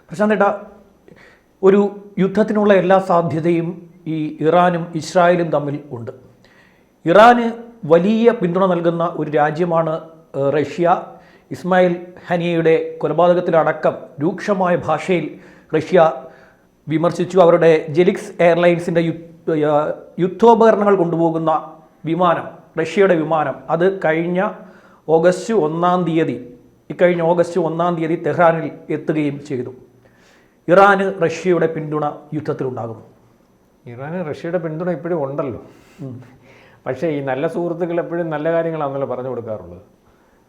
പ്രശാന്തേട്ടാ, ഒരു യുദ്ധത്തിനുള്ള എല്ലാ സാധ്യതയും ഈ ഇറാനും ഇസ്രായേലും തമ്മിൽ ഉണ്ട്. ഇറാന് വലിയ പിന്തുണ നൽകുന്ന ഒരു രാജ്യമാണ് റഷ്യ. ഇസ്മായിൽ ഹനിയയുടെ കൊലപാതകത്തിലടക്കം രൂക്ഷമായ ഭാഷയിൽ റഷ്യ വിമർശിച്ചു. അവരുടെ ജെലിക്സ് എയർലൈൻസിൻ്റെ യുദ്ധോപകരണങ്ങൾ കൊണ്ടുപോകുന്ന വിമാനം, റഷ്യയുടെ വിമാനം, അത് ഇക്കഴിഞ്ഞ ഓഗസ്റ്റ് 1 തീയതി തെഹ്റാനിൽ എത്തുകയും ചെയ്തു. ഇറാന് റഷ്യയുടെ പിന്തുണ യുദ്ധത്തിലുണ്ടാകും. ഇറാന് റഷ്യയുടെ പിന്തുണ ഇപ്പോഴും ഉണ്ടല്ലോ. പക്ഷേ ഈ നല്ല സുഹൃത്തുക്കൾ എപ്പോഴും നല്ല കാര്യങ്ങളാണല്ലോ പറഞ്ഞു കൊടുക്കാറുള്ളത്.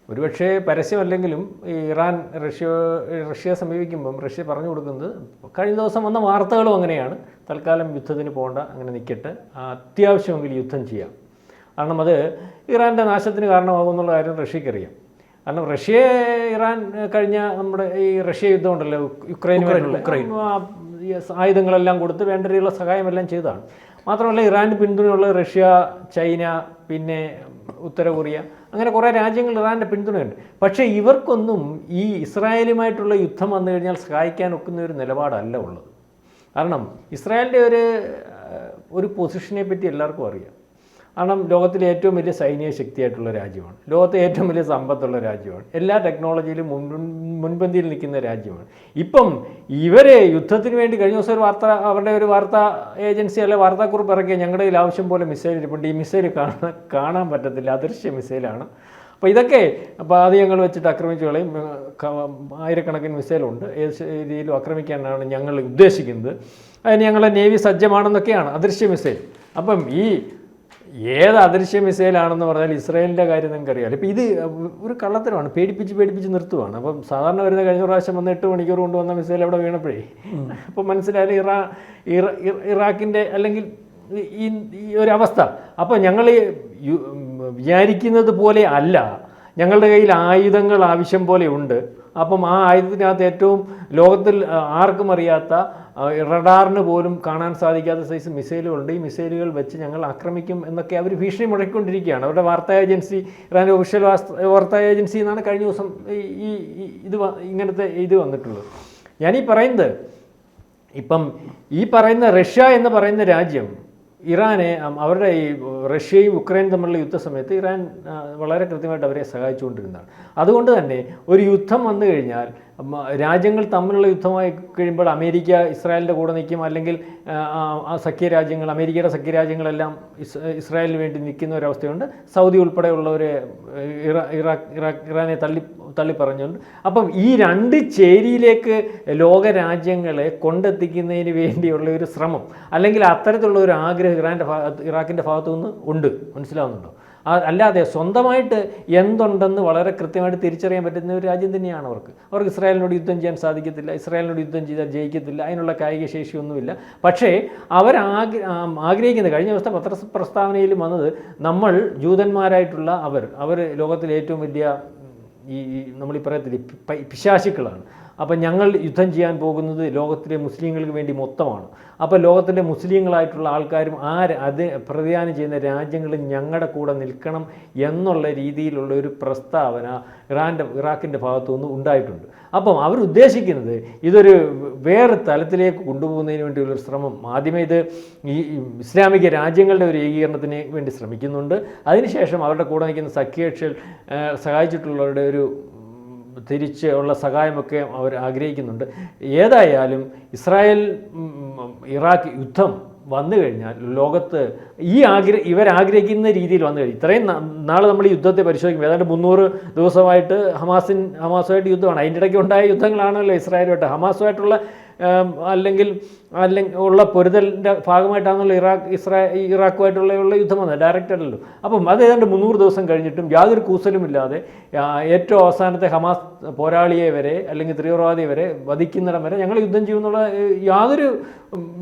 ഒരുപക്ഷെ പരസ്യമല്ലെങ്കിലും ഈ ഇറാൻ റഷ്യയെ സമീപിക്കുമ്പം റഷ്യ പറഞ്ഞു കൊടുക്കുന്നത്, കഴിഞ്ഞ ദിവസം വന്ന വാർത്തകളും അങ്ങനെയാണ്, തൽക്കാലം യുദ്ധത്തിന് പോകേണ്ട, അങ്ങനെ നിൽക്കട്ടെ, അത്യാവശ്യമെങ്കിൽ യുദ്ധം ചെയ്യാം. കാരണം അത് ഇറാൻ്റെ നാശത്തിന് കാരണമാകുമെന്നുള്ള കാര്യം റഷ്യക്കറിയാം. കാരണം ഇറാൻ കഴിഞ്ഞ നമ്മുടെ ഈ റഷ്യ യുദ്ധം ഉണ്ടല്ലോ, യുക്രൈനുമായിട്ടുള്ള ആയുധങ്ങളെല്ലാം കൊടുത്ത് വേണ്ട രീതിയിലുള്ള സഹായമെല്ലാം ചെയ്തതാണ്. മാത്രമല്ല ഇറാന് പിന്തുണയുള്ള റഷ്യ, ചൈന, പിന്നെ ഉത്തര കൊറിയ, അങ്ങനെ കുറേ രാജ്യങ്ങൾ ഇറാൻ്റെ പിന്തുണയുണ്ട്. പക്ഷേ ഇവർക്കൊന്നും ഈ ഇസ്രായേലുമായിട്ടുള്ള യുദ്ധം വന്നു കഴിഞ്ഞാൽ സഹായിക്കാൻ ഒക്കുന്ന ഒരു നിലപാടല്ല ഉള്ളത്. കാരണം ഇസ്രായേലിൻ്റെ ഒരു പൊസിഷനെ പറ്റി എല്ലാവർക്കും അറിയാം. കാരണം ലോകത്തിലെ ഏറ്റവും വലിയ സൈനിക ശക്തിയായിട്ടുള്ള രാജ്യമാണ്, ലോകത്തെ ഏറ്റവും വലിയ സമ്പത്തുള്ള രാജ്യമാണ്, എല്ലാ ടെക്നോളജിയിലും മുൻപന്തിയിൽ നിൽക്കുന്ന രാജ്യമാണ്. ഇപ്പം ഇവരെ യുദ്ധത്തിന് വേണ്ടി കഴിഞ്ഞ ദിവസം അവരുടെ ഒരു വാർത്താ ഏജൻസി അല്ലെ വാർത്താക്കുറിപ്പ് ഇറക്കിയ ഞങ്ങളുടെ കയ്യിൽ ആവശ്യം പോലെ മിസൈൽ ഇരിപ്പുണ്ട്, ഈ മിസൈൽ കാണാൻ പറ്റത്തില്ല, അദൃശ്യ മിസൈലാണ്. അപ്പോൾ ഇതൊക്കെ പാതയങ്ങൾ വെച്ചിട്ട് ആക്രമിച്ചു കളയും, ആയിരക്കണക്കിന് മിസൈലുണ്ട്, ഏത് രീതിയിലും ആക്രമിക്കാനാണ് ഞങ്ങൾ ഉദ്ദേശിക്കുന്നത്, അതിന് ഞങ്ങളുടെ നേവി സജ്ജമാണെന്നൊക്കെയാണ് അദൃശ്യ മിസൈൽ. അപ്പം ഏത് അദൃശ്യ മിസൈലാണെന്ന് പറഞ്ഞാൽ ഇസ്രായേലിൻ്റെ കാര്യം നിങ്ങൾക്കറിയാമല്ലോ. ഇപ്പോൾ ഇത് ഒരു കള്ളത്തരമാണ്, പേടിപ്പിച്ച് നിർത്തുവാണ്. അപ്പം സാധാരണ വരുന്ന കഴിഞ്ഞ പ്രാവശ്യം വന്ന് 8 മണിക്കൂർ കൊണ്ടുവന്ന മിസൈൽ അവിടെ വീണപ്പോഴേ അപ്പം മനസ്സിലായാലും ഇറാഖിൻ്റെ അല്ലെങ്കിൽ ഈ ഒരവസ്ഥ. അപ്പോൾ ഞങ്ങൾ വിചാരിക്കുന്നത് പോലെ അല്ല, ഞങ്ങളുടെ കയ്യിൽ ആയുധങ്ങൾ ആവശ്യം പോലെ ഉണ്ട്. അപ്പം ആ ആയുധത്തിനകത്ത് ഏറ്റവും ലോകത്തിൽ ആർക്കും അറിയാത്ത, റഡാറിന് പോലും കാണാൻ സാധിക്കാത്ത സൈസ് മിസൈലുകളുണ്ട്. ഈ മിസൈലുകൾ വെച്ച് ഞങ്ങൾ ആക്രമിക്കും എന്നൊക്കെ അവർ ഭീഷണി മുഴക്കിക്കൊണ്ടിരിക്കുകയാണ്. അവരുടെ വാർത്താ ഏജൻസി, ഇറാൻ്റെ ഒഫീഷ്യൽ വാർത്താ ഏജൻസി എന്നാണ് കഴിഞ്ഞ ദിവസം ഇങ്ങനത്തെ വന്നിട്ടുള്ളത്. ഞാനീ പറയുന്നത്, ഇപ്പം ഈ പറയുന്ന റഷ്യ എന്ന് പറയുന്ന രാജ്യം ഇറാനെ, അവരുടെ ഈ റഷ്യയും യുക്രൈനും തമ്മിലുള്ള യുദ്ധസമയത്ത് ഇറാൻ വളരെ കൃത്യമായിട്ട് അവരെ സഹായിച്ചുകൊണ്ടിരുന്നതാണ്. അതുകൊണ്ട് തന്നെ ഒരു യുദ്ധം വന്നു കഴിഞ്ഞാൽ, രാജ്യങ്ങൾ തമ്മിലുള്ള യുദ്ധമായി കഴിയുമ്പോൾ അമേരിക്ക ഇസ്രായേലിൻ്റെ കൂടെ നിൽക്കും, അല്ലെങ്കിൽ സഖ്യരാജ്യങ്ങൾ, അമേരിക്കയുടെ സഖ്യരാജ്യങ്ങളെല്ലാം ഇസ്രായേലിന് വേണ്ടി നിൽക്കുന്ന ഒരവസ്ഥയുണ്ട്. സൗദി ഉൾപ്പെടെയുള്ളവരെ ഇറാനെ തള്ളിപ്പറഞ്ഞുകൊണ്ട്. അപ്പം ഈ രണ്ട് ചേരിയിലേക്ക് ലോകരാജ്യങ്ങളെ കൊണ്ടെത്തിക്കുന്നതിന് വേണ്ടിയുള്ള ഒരു ശ്രമം, അല്ലെങ്കിൽ അത്തരത്തിലുള്ള ഒരു ആഗ്രഹം ഇറാഖിൻ്റെ ഭാഗത്തു നിന്ന് ഉണ്ട്. മനസ്സിലാവുന്നുണ്ടോ? അല്ലാതെ സ്വന്തമായിട്ട് എന്തുണ്ടെന്ന് വളരെ കൃത്യമായിട്ട് തിരിച്ചറിയാൻ പറ്റുന്ന ഒരു രാജ്യം തന്നെയാണ് അവർക്ക് ഇസ്രായേലിനോട് യുദ്ധം ചെയ്യാൻ സാധിക്കത്തില്ല, ഇസ്രായേലിനോട് യുദ്ധം ചെയ്താൽ ജയിക്കത്തില്ല, അതിനുള്ള കായിക ശേഷിയൊന്നുമില്ല. പക്ഷേ ആഗ്രഹിക്കുന്നത്, കഴിഞ്ഞ ദിവസത്തെ പത്രപ്രസ്താവനയിലും വന്നത്, നമ്മൾ ജൂതന്മാരായിട്ടുള്ള അവർ ലോകത്തിലെ ഏറ്റവും വലിയ ഈ നമ്മളീ പറയത്തില്ലേ പിശാചുക്കളാണ്. അപ്പം ഞങ്ങൾ യുദ്ധം ചെയ്യാൻ പോകുന്നത് ലോകത്തിലെ മുസ്ലിങ്ങൾക്ക് വേണ്ടി മൊത്തമാണ്. അപ്പോൾ ലോകത്തിലെ മുസ്ലിങ്ങളായിട്ടുള്ള ആൾക്കാരും അത് പ്രതിദാനം ചെയ്യുന്ന രാജ്യങ്ങളും ഞങ്ങളുടെ കൂടെ നിൽക്കണം എന്നുള്ള രീതിയിലുള്ള ഒരു പ്രസ്താവന ഇറാഖിൻ്റെ ഭാഗത്തുനിന്ന് ഉണ്ടായിട്ടുണ്ട്. അപ്പം അവരുദ്ദേശിക്കുന്നത് ഇതൊരു വേറെ തലത്തിലേക്ക് കൊണ്ടുപോകുന്നതിന് വേണ്ടിയുള്ളൊരു ശ്രമം. ആദ്യമേ ഇത് ഈ ഇസ്ലാമിക രാജ്യങ്ങളുടെ ഒരു ഏകീകരണത്തിന് വേണ്ടി ശ്രമിക്കുന്നുണ്ട്. അതിനുശേഷം അവരുടെ കൂടെ നിൽക്കുന്ന സഖ്യകക്ഷികൾ സഹായിച്ചിട്ടുള്ളവരുടെ ഒരു തിരിച്ച് ഉള്ള സഹായമൊക്കെ അവർ ആഗ്രഹിക്കുന്നുണ്ട്. ഏതായാലും ഇറാഖ് യുദ്ധം വന്നു കഴിഞ്ഞാൽ ലോകത്ത് ഇവരാഗ്രഹിക്കുന്ന രീതിയിൽ വന്നു കഴിഞ്ഞു. ഇത്രയും നാൾ നമ്മൾ ഈ യുദ്ധത്തെ പരിശോധിക്കും, ഏതാണ്ട് 300 ദിവസമായിട്ട് ഹമാസുമായിട്ട് യുദ്ധമാണ്. അതിൻ്റെ ഇടയ്ക്ക് ഉണ്ടായ യുദ്ധങ്ങളാണല്ലോ ഇസ്രായേലുമായിട്ട്, ഹമാസുമായിട്ടുള്ള അല്ലെങ്കിൽ ഉള്ള പൊരുതലിൻ്റെ ഭാഗമായിട്ടാണല്ലോ ഇറാഖുമായിട്ടുള്ള യുദ്ധം വന്നത്, ഡയറക്റ്റ് അല്ലല്ലോ. അപ്പം അത് ഏതാണ്ട് 300 ദിവസം കഴിഞ്ഞിട്ടും യാതൊരു കൂസലുമില്ലാതെ ഏറ്റവും അവസാനത്തെ ഹമാസ് പോരാളിയെ വരെ അല്ലെങ്കിൽ തീവ്രവാദിയെ വരെ വധിക്കുന്നിടം വരെ ഞങ്ങൾ യുദ്ധം ചെയ്യുമെന്നുള്ള യാതൊരു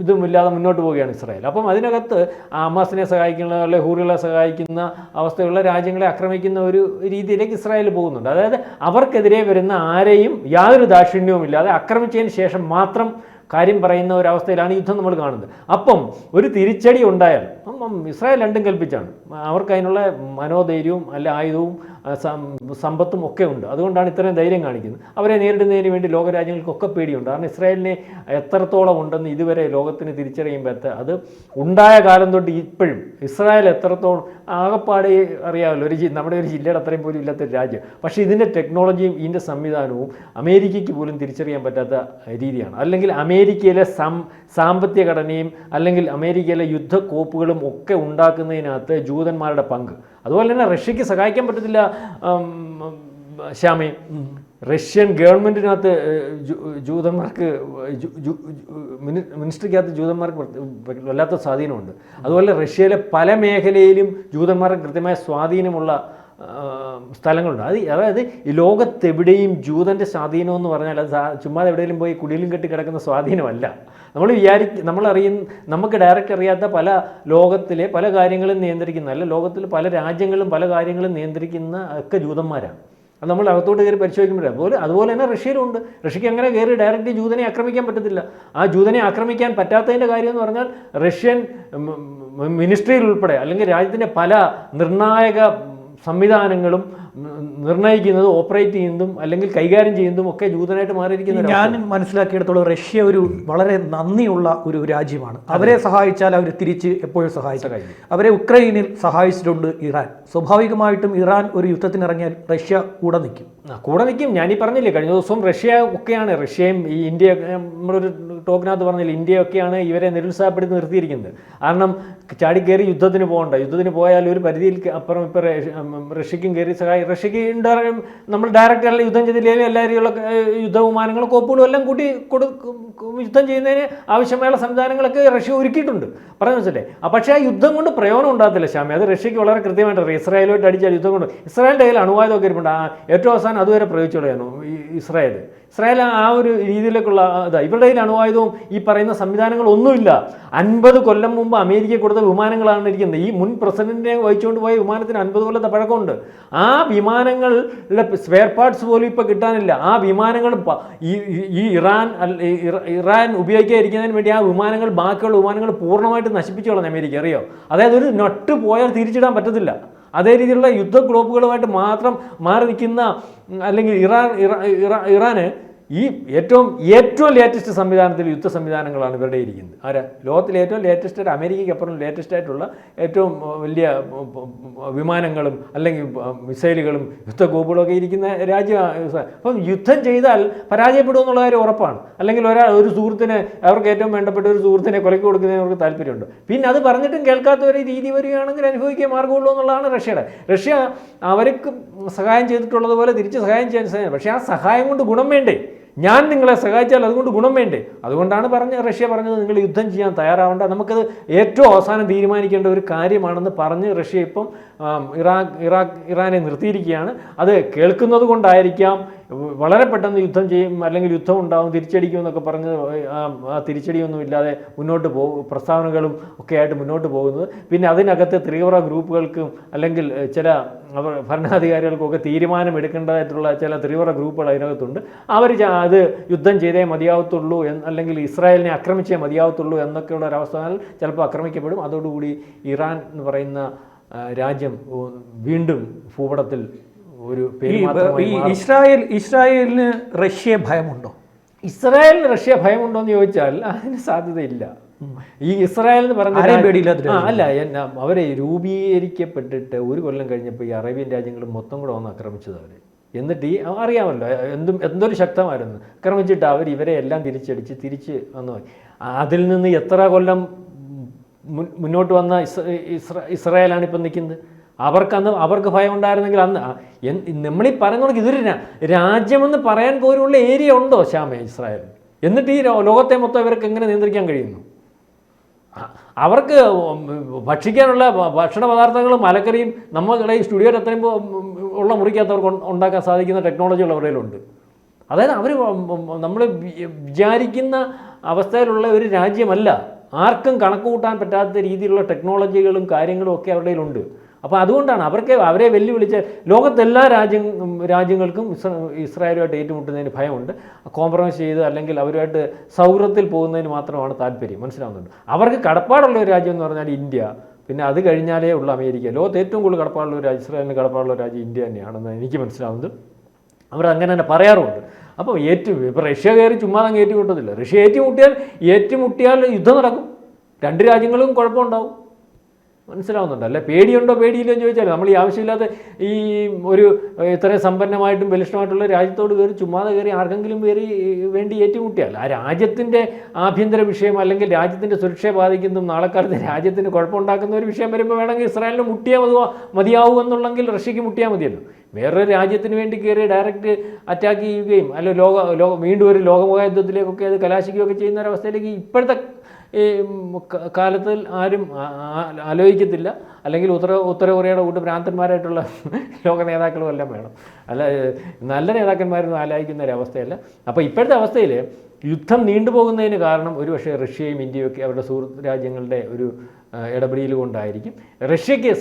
ഇതുമില്ലാതെ മുന്നോട്ട് പോവുകയാണ് ഇസ്രായേൽ. അപ്പം അതിനകത്ത് ഹമാസിനെ സഹായിക്കുന്ന അല്ലെങ്കിൽ ഹൂറികളെ സഹായിക്കുന്ന അവസ്ഥയുള്ള രാജ്യങ്ങളെ ആക്രമിക്കുന്ന ഒരു രീതിയിലേക്ക് ഇസ്രായേൽ പോകുന്നുണ്ട്. അതായത് അവർക്കെതിരെ വരുന്ന ആരെയും യാതൊരു ദാക്ഷിണ്യവുമില്ലാതെ ആക്രമിച്ചതിന് ശേഷം മാത്രം കാര്യം പറയുന്ന ഒരവസ്ഥയിലാണ് യുദ്ധം നമ്മൾ കാണുന്നത്. അപ്പം ഒരു തിരിച്ചടി ഉണ്ടായാൽ ഇസ്രായേൽ രണ്ടും കൽപ്പിച്ചാണ്. അവർക്ക് അതിനുള്ള മനോധൈര്യവും അല്ല ആയുധവും സമ്പത്തും ഒക്കെ ഉണ്ട്. അതുകൊണ്ടാണ് ഇത്രയും ധൈര്യം കാണിക്കുന്നത്. അവരെ നേരിടുന്നതിന് വേണ്ടി ലോകരാജ്യങ്ങൾക്കൊക്കെ പേടിയുണ്ട്. കാരണം ഇസ്രായേലിനെ എത്രത്തോളം ഉണ്ടെന്ന് ഇതുവരെ ലോകത്തിന് തിരിച്ചറിയാൻ പറ്റാത്ത, അത് ഉണ്ടായ കാലം തൊട്ട് ഇപ്പോഴും ഇസ്രായേൽ എത്രത്തോളം ആകപ്പാടെ അറിയാമല്ലോ, നമ്മുടെ ഒരു ജില്ലയുടെ അത്രയും പോലും ഇല്ലാത്തൊരു രാജ്യം. പക്ഷേ ഇതിൻ്റെ ടെക്നോളജിയും ഇതിൻ്റെ സംവിധാനവും അമേരിക്കയ്ക്ക് പോലും തിരിച്ചറിയാൻ പറ്റാത്ത രീതിയാണ്. അല്ലെങ്കിൽ അമേരിക്കയിലെ സാമ്പത്തിക ഘടനയും അല്ലെങ്കിൽ അമേരിക്കയിലെ യുദ്ധക്കോപ്പുകളും ഒക്കെ ഉണ്ടാക്കുന്നതിനകത്ത് ജൂതന്മാരുടെ പങ്ക്. അതുപോലെ തന്നെ റഷ്യക്ക് സഹായിക്കാൻ പറ്റത്തില്ല ശ്യാമേ. റഷ്യൻ ഗവൺമെൻറ്റിനകത്ത് ജൂതന്മാർക്ക് മിനിസ്ട്രിക്കകത്ത് ജൂതന്മാർക്ക് വല്ലാത്ത സ്വാധീനമുണ്ട്. അതുപോലെ റഷ്യയിലെ പല മേഖലയിലും ജൂതന്മാർക്ക് കൃത്യമായ സ്വാധീനമുള്ള സ്ഥലങ്ങളുണ്ട്. അതായത് ഈ ലോകത്തെവിടെയും ജൂതൻ്റെ സ്വാധീനം എന്ന് പറഞ്ഞാൽ അത് ചുമ്മാതെ എവിടെയെങ്കിലും പോയി കുടിയിലും കെട്ടി കിടക്കുന്ന സ്വാധീനമല്ല. നമുക്ക് ഡയറക്റ്റ് അറിയാത്ത പല ലോകത്തിലെ പല കാര്യങ്ങളും നിയന്ത്രിക്കുന്ന, അല്ല ലോകത്തിൽ പല രാജ്യങ്ങളും പല കാര്യങ്ങളും നിയന്ത്രിക്കുന്ന ഒക്കെ ജൂതന്മാരാണ്. അത് നമ്മൾ അകത്തോട്ട് കയറി പരിശോധിക്കുമ്പോഴേ അതുപോലെ തന്നെ റഷ്യയിലുണ്ട്. റഷ്യക്ക് അങ്ങനെ കയറി ഡയറക്റ്റ് ജൂതനെ ആക്രമിക്കാൻ പറ്റത്തില്ല. ആ ജൂതനെ ആക്രമിക്കാൻ പറ്റാത്തതിൻ്റെ കാര്യം എന്ന് പറഞ്ഞാൽ റഷ്യൻ മിനിസ്ട്രിയിൽ ഉൾപ്പെടെ അല്ലെങ്കിൽ രാജ്യത്തിൻ്റെ പല നിർണായക സംവിധാനങ്ങളും നിർണ്ണയിക്കുന്നതും ഓപ്പറേറ്റ് ചെയ്യുന്നതും അല്ലെങ്കിൽ കൈകാര്യം ചെയ്യുന്നതും ഒക്കെ ജൂതനായിട്ട് മാറിയിരിക്കുന്നത്. ഞാൻ മനസ്സിലാക്കിയെടുത്തോളം റഷ്യ ഒരു വളരെ നന്ദിയുള്ള ഒരു രാജ്യമാണ്. അവരെ സഹായിച്ചാൽ അവർ തിരിച്ച് എപ്പോഴും സഹായിച്ചു. അവരെ ഉക്രൈനിൽ സഹായിച്ചിട്ടുണ്ട് ഇറാൻ. സ്വാഭാവികമായിട്ടും ഇറാൻ ഒരു യുദ്ധത്തിനിറങ്ങിയാൽ റഷ്യ കൂടെ നിൽക്കും. ഞാനീ പറഞ്ഞില്ലേ, കഴിഞ്ഞ ദിവസം റഷ്യ ഒക്കെയാണ്, റഷ്യയും ഈ ഇന്ത്യ, നമ്മളൊരു ടോക്കിനകത്ത് പറഞ്ഞില്ലേ, ഇന്ത്യയൊക്കെയാണ് ഇവരെ നിരുത്സാഹപ്പെടുത്തി നിർത്തിയിരിക്കുന്നത്. കാരണം ചാടിക്കയറി യുദ്ധത്തിന് പോകണ്ട, യുദ്ധത്തിന് പോയാൽ ഒരു പരിധിയിൽ അപ്പുറം ഇപ്പം റഷ്യക്കും കയറി റഷ്യക്ക് നമ്മൾ ഡയറക്റ്റ് അല്ല യുദ്ധം ചെയ്തില്ലെങ്കിൽ എല്ലാവരെയുള്ള യുദ്ധവിമാനങ്ങളും കോപ്പുകളും എല്ലാം കൂട്ടി യുദ്ധം ചെയ്യുന്നതിന് ആവശ്യമായുള്ള സംവിധാനങ്ങളൊക്കെ റഷ്യ ഒരുക്കിയിട്ടുണ്ട്. പറഞ്ഞു വെച്ചല്ലേ. പക്ഷേ ആ യുദ്ധം കൊണ്ട് പ്രയോജനം ഉണ്ടാകത്തില്ല ശ്യാമി. അത് റഷ്യക്ക് വളരെ കൃത്യമായിട്ട് അറിയാം. ഇസ്രായേലുമായിട്ട് അടിച്ചാൽ യുദ്ധം കൊണ്ട് ഇസ്രായേലിൻ്റെ കയ്യിൽ അണുവായുധമൊക്കെ ഇരിപ്പുണ്ട്. ഏറ്റവും അവസാനം അതുവരെ പ്രയോഗിച്ചോളായിരുന്നു ഇസ്രായേൽ ആ ഒരു രീതിയിലേക്കുള്ള ഇവരുടെ കയ്യിൽ അണുവായുധവും ഈ പറയുന്ന സംവിധാനങ്ങളൊന്നുമില്ല. 50 കൊല്ലം മുമ്പ് അമേരിക്ക കൊടുത്ത വിമാനങ്ങളാണ് ഇരിക്കുന്നത്. ഈ മുൻ പ്രസിഡന്റിനെ വഹിച്ചുകൊണ്ട് പോയ വിമാനത്തിന് 50 കൊല്ലത്തെ പഴക്കമുണ്ട്. ആ വിമാനങ്ങളുടെ സ്പെയർ പാർട്സ് പോലും ഇപ്പോൾ കിട്ടാനില്ല. ആ വിമാനങ്ങൾ ഈ ഇറാൻ ഉപയോഗിക്കാതിരിക്കുന്നതിന് വേണ്ടി ആ വിമാനങ്ങൾ, ബാക്കിയുള്ള വിമാനങ്ങൾ പൂർണ്ണമായിട്ട് നശിപ്പിച്ചു കളഞ്ഞ അമേരിക്ക, അറിയോ? അതായത് ഒരു നട്ട് പോയാൽ തിരിച്ചിടാൻ പറ്റത്തില്ല. അതേ രീതിയിലുള്ള യുദ്ധ ഗ്ലോപ്പുകളുമായിട്ട് മാത്രം മാറി നിൽക്കുന്ന അല്ലെങ്കിൽ ഇറാന് ഈ ഏറ്റവും ലേറ്റസ്റ്റ് സംവിധാനത്തിൽ യുദ്ധ സംവിധാനങ്ങളാണ് ഇവരുടെ ഇരിക്കുന്നത്. ലോകത്തിലെ ഏറ്റവും ലേറ്റസ്റ്റ് ആയിട്ട് അമേരിക്കയ്ക്ക് അപ്പുറം ലേറ്റസ്റ്റ് ആയിട്ടുള്ള ഏറ്റവും വലിയ വിമാനങ്ങളും അല്ലെങ്കിൽ മിസൈലുകളും യുദ്ധക്കോപ്പുകളും ഒക്കെ ഇരിക്കുന്ന രാജ്യമാണ്. അപ്പം യുദ്ധം ചെയ്താൽ പരാജയപ്പെടുമെന്നുള്ള കാര്യം ഉറപ്പാണ്. അല്ലെങ്കിൽ ഒരു സുഹൃത്തിന്, അവർക്ക് ഏറ്റവും വേണ്ടപ്പെട്ട ഒരു സുഹൃത്തിനെ കൊലയ്ക്ക് കൊടുക്കുന്നതിന് അവർക്ക് താല്പര്യമുണ്ട്. പിന്നെ അത് പറഞ്ഞിട്ടും കേൾക്കാത്ത ഒരു രീതി വരികയാണെങ്കിൽ അനുഭവിക്കാൻ മാർഗമുള്ളൂ എന്നുള്ളതാണ് റഷ്യ അവർക്ക് സഹായം ചെയ്തിട്ടുള്ളതുപോലെ തിരിച്ച് സഹായം ചെയ്യാൻ സാധിക്കും. പക്ഷേ ആ സഹായം കൊണ്ട് ഗുണം വേണ്ടേ? ഞാൻ നിങ്ങളെ സഹായിച്ചാൽ അതുകൊണ്ട് ഗുണം വേണ്ടേ? അതുകൊണ്ടാണ് റഷ്യ പറഞ്ഞത് നിങ്ങൾ യുദ്ധം ചെയ്യാൻ തയ്യാറാവേണ്ട, നമുക്കത് ഏറ്റവും അവസാനം തീരുമാനിക്കേണ്ട ഒരു കാര്യമാണെന്ന് പറഞ്ഞ് റഷ്യ ഇപ്പം ഇറാനെ നിർത്തിയിരിക്കുകയാണ്. അത് കേൾക്കുന്നത് കൊണ്ടായിരിക്കാം വളരെ പെട്ടെന്ന് യുദ്ധം ചെയ്യും അല്ലെങ്കിൽ യുദ്ധം ഉണ്ടാവും, തിരിച്ചടിക്കും എന്നൊക്കെ പറഞ്ഞ് ആ തിരിച്ചടിയൊന്നും ഇല്ലാതെ പ്രസ്താവനകളും ഒക്കെ ആയിട്ട് മുന്നോട്ട് പോകുന്നത്. പിന്നെ അതിനകത്ത് തീവ്ര ഗ്രൂപ്പുകൾക്കും അല്ലെങ്കിൽ ചില ഭരണാധികാരികൾക്കൊക്കെ തീരുമാനമെടുക്കേണ്ടതായിട്ടുള്ള ചില തീവ്ര ഗ്രൂപ്പുകൾ അതിനകത്തുണ്ട്. അവർ അത് യുദ്ധം ചെയ്തേ മതിയാവത്തുള്ളൂ അല്ലെങ്കിൽ ഇസ്രായേലിനെ ആക്രമിച്ചേ മതിയാവത്തുള്ളൂ എന്നൊക്കെയുള്ള ഒരവസ്ഥ ചിലപ്പോൾ ആക്രമിക്കപ്പെടും. അതോടുകൂടി ഇറാൻ എന്ന് പറയുന്ന രാജ്യം വീണ്ടും ഭൂപടത്തിൽ ഒരു ഇസ്രായേലിന് റഷ്യ ഭയമുണ്ടോ? ഇസ്രായേലിന് റഷ്യ ഭയമുണ്ടോ എന്ന് ചോദിച്ചാൽ അതിന് സാധ്യതയില്ല. ഈ ഇസ്രായേൽ എന്ന് പറഞ്ഞ അവരെ രൂപീകരിക്കപ്പെട്ടിട്ട് ഒരു കൊല്ലം കഴിഞ്ഞപ്പോൾ ഈ അറേബ്യൻ രാജ്യങ്ങൾ മൊത്തം കൂടെ വന്ന് ആക്രമിച്ചത് അവർ. എന്നിട്ട് അറിയാമല്ലോ എന്തൊരു ശക്തമായിരുന്നു. ആക്രമിച്ചിട്ട് ഇവരെ എല്ലാം തിരിച്ച് വന്നു. അതിൽ നിന്ന് എത്ര കൊല്ലം മുന്നോട്ട് വന്ന ഇസ്രായേലാണ് ഇപ്പം നിൽക്കുന്നത്. അവർക്ക് ഭയം ഉണ്ടായിരുന്നെങ്കിൽ നമ്മളീ പറയുന്നത് ഇതൊരു രാജ്യമെന്ന് പറയാൻ പോലുള്ള ഏരിയ ഉണ്ടോ ശ്യാമേ ഇസ്രായേൽ? എന്നിട്ട് ഈ ലോകത്തെ മൊത്തം ഇവർക്ക് എങ്ങനെ നിയന്ത്രിക്കാൻ കഴിയുന്നു? അവർക്ക് ഭക്ഷിക്കാനുള്ള ഭക്ഷണ പദാർത്ഥങ്ങളും മലക്കറിയും നമ്മുടെ ഈ സ്റ്റുഡിയോയിൽ അത്രയും ഉള്ള മുറിക്കകത്ത് അവർക്ക് ഉണ്ടാക്കാൻ സാധിക്കുന്ന ടെക്നോളജികൾ അവരുടെ കയ്യിലുണ്ട്. അതായത് അവർ നമ്മൾ വിചാരിക്കുന്ന അവസ്ഥയിലുള്ള ഒരു രാജ്യമല്ല. ആർക്കും കണക്ക് കൂട്ടാൻ പറ്റാത്ത രീതിയിലുള്ള ടെക്നോളജികളും കാര്യങ്ങളും ഒക്കെ അവരുടെ കയ്യിലുണ്ട്. അപ്പോൾ അതുകൊണ്ടാണ് അവരെ വെല്ലുവിളിച്ച് ലോകത്തെല്ലാ രാജ്യങ്ങൾക്കും ഇസ്രായേലുമായിട്ട് ഏറ്റുമുട്ടുന്നതിന് ഭയമുണ്ട്. കോംപ്രമൈസ് ചെയ്ത് അല്ലെങ്കിൽ അവരുമായിട്ട് സൗഹൃദത്തിൽ പോകുന്നതിന് മാത്രമാണ് താല്പര്യം. മനസ്സിലാവുന്നുണ്ട്. അവർക്ക് കടപ്പാടുള്ള ഒരു രാജ്യം എന്ന് പറഞ്ഞാൽ ഇന്ത്യ, പിന്നെ അത് കഴിഞ്ഞാലേ ഉള്ള അമേരിക്ക. ലോകത്ത് ഏറ്റവും കൂടുതൽ കടപ്പാടുള്ള ഒരു രാജ്യം, ഇസ്രായേലിന് കടപ്പാടുള്ള രാജ്യം ഇന്ത്യ തന്നെയാണെന്ന് എനിക്ക് മനസ്സിലാവുന്നത്. അവർ അങ്ങനെ തന്നെ പറയാറുമുണ്ട്. അപ്പോൾ ഇപ്പോൾ റഷ്യ കയറി ചുമ്മാതെ ഏറ്റുമുട്ടത്തില്ല. റഷ്യ ഏറ്റുമുട്ടിയാൽ യുദ്ധം നടക്കും. രണ്ട് രാജ്യങ്ങളും കുഴപ്പമുണ്ടാവും. മനസ്സിലാവുന്നുണ്ട്. അല്ല പേടിയുണ്ടോ പേടിയില്ലെന്ന് ചോദിച്ചാൽ നമ്മൾ ഈ ആവശ്യമില്ലാതെ ഈ ഒരു ഇത്രയും സമ്പന്നമായിട്ടും ബലിഷ്ഠമായിട്ടുള്ള രാജ്യത്തോട് കയറി ചുമ്മാതെ കയറി ആർക്കെങ്കിലും വേണ്ടി ഏറ്റുമുട്ടിയാൽ ആ രാജ്യത്തിൻ്റെ ആഭ്യന്തര വിഷയം അല്ലെങ്കിൽ രാജ്യത്തിൻ്റെ സുരക്ഷയെ ബാധിക്കുന്നതും നാളെക്കാലത്ത് രാജ്യത്തിന് കുഴപ്പമുണ്ടാക്കുന്ന ഒരു വിഷയം വരുമ്പോൾ വേണമെങ്കിൽ ഇസ്രായേലിന് മുട്ടിയാൽ മതിയാവും എന്നുള്ളെങ്കിൽ റഷ്യക്ക് മുട്ടിയാൽ മതിയല്ലോ. വേറൊരു രാജ്യത്തിന് വേണ്ടി കയറി ഡയറക്റ്റ് അറ്റാക്ക് ചെയ്യുകയും അല്ലെങ്കിൽ വീണ്ടും ഒരു ലോകമഹായുദ്ധത്തിലേക്കൊക്കെ അത് കലാശിക്കുകയൊക്കെ ചെയ്യുന്ന ഒരവസ്ഥയിലേക്ക് ഇപ്പോഴത്തെ ഈ കാലത്തിൽ ആരും ആലോചിക്കത്തില്ല. അല്ലെങ്കിൽ ഉത്തര കൊറിയയുടെ കൂട്ട് ഭ്രാന്തന്മാരായിട്ടുള്ള ലോക നേതാക്കളും എല്ലാം വേണം. അല്ല, നല്ല നേതാക്കന്മാരൊന്നും ആലോചിക്കുന്ന ഒരവസ്ഥയല്ല. അപ്പോൾ ഇപ്പോഴത്തെ അവസ്ഥയിൽ യുദ്ധം നീണ്ടുപോകുന്നതിന് കാരണം ഒരുപക്ഷെ റഷ്യയും ഇന്ത്യയും ഒക്കെ അവരുടെ സുഹൃത്ത് രാജ്യങ്ങളുടെ ഒരു ഇടപെടൽ കൊണ്ടായിരിക്കും. റഷ്യക്ക്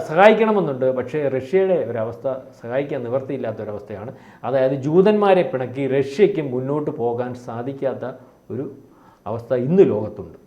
സഹായിക്കണമെന്നുണ്ട്. പക്ഷേ റഷ്യയുടെ ഒരവസ്ഥ സഹായിക്കാൻ നിവർത്തിയില്ലാത്തൊരവസ്ഥയാണ്. അതായത് ജൂതന്മാരെ പിണക്കി റഷ്യയ്ക്ക് മുന്നോട്ട് പോകാൻ സാധിക്കാത്ത ഒരു അവസ്ഥ ഇന്ന് ലോകത്തുണ്ട്.